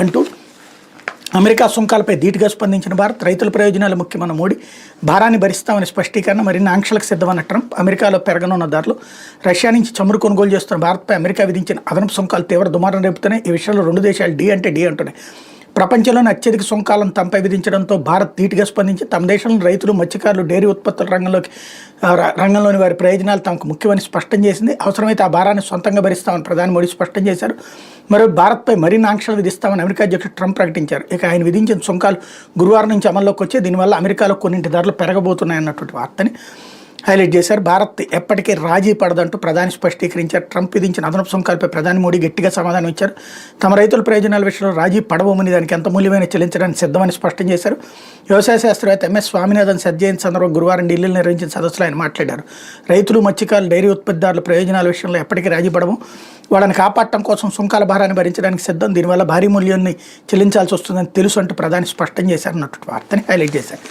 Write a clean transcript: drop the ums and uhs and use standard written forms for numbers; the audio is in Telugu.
అంటూ అమెరికా సుంకాలపై ధీటుగా స్పందించిన భారత్, రైతుల ప్రయోజనాలు ముఖ్యమన్న మోడీ, భారాన్ని భరిస్తామని స్పష్టీకరణ, మరిన్ని ఆంక్షలకు సిద్ధమన్న ట్రంప్, అమెరికాలో పెరగనున్న ధరలు, రష్యా నుంచి చమురు కొనుగోలు చేస్తున్న భారత్పై అమెరికా విధించిన అదనపు సుంకాలు తీవ్ర దుమారం రేపుతున్నాయి. ఈ విషయంలో రెండు దేశాలు డి అంటే డి అంటున్నాయి. ప్రపంచంలోని అత్యధిక సుంకాలను తమపై విధించడంతో భారత్ ధీటుగా స్పందించి తమ దేశంలో రైతులు, మత్స్యకారులు, డైరీ ఉత్పత్తుల రంగంలోని వారి ప్రయోజనాలు తమకు ముఖ్యమని స్పష్టం చేసింది. అవసరమైతే ఆ భారాన్ని సొంతంగా భరిస్తామని ప్రధాని మోడీ స్పష్టం చేశారు. మరో భారత్పై మరిన్ని ఆంక్షలు విధిస్తామని అమెరికా అధ్యక్షుడు ట్రంప్ ప్రకటించారు. ఇక ఆయన విధించిన సుంకాలు గురువారం నుంచి అమల్లోకి వచ్చి దీనివల్ల అమెరికాలో కొన్నింటి ధరలు పెరగబోతున్నాయన్నటువంటి వార్తని హైలైట్ చేశారు. భారత్ ఎప్పటికీ రాజీ పడదంటూ ప్రధాని స్పష్టీకరించారు. ట్రంప్ విధించిన అదనపు సుంకాలపై ప్రధాని మోడీ గట్టిగా సమాధానం ఇచ్చారు. తమ రైతుల ప్రయోజనాల విషయంలో రాజీ పడబోమని, దానికి ఎంత మూల్యమైన చెల్లించడానికి సిద్ధమని స్పష్టం చేశారు. వ్యవసాయ శాస్త్రవేత్త ఎంఎస్ స్వామినాథన్ సర్జయంతి సందర్భంగా గురువారం ఢిల్లీలో నిర్వహించిన సదస్సులో ఆయన మాట్లాడారు. రైతులు, మత్స్యకారులు, డైరీ ఉత్పత్తిదారుల ప్రయోజనాల విషయంలో ఎప్పటికీ రాజీ పడము, వాళ్ళని కాపాడటం కోసం సుంకాల భారాన్ని భరించడానికి సిద్ధం, దీనివల్ల భారీ మూల్యాన్ని చెల్లించాల్సి వస్తుందని తెలుసు అంటూ ప్రధాని స్పష్టం చేశారన్నట్టు వార్తని హైలైట్ చేశారు.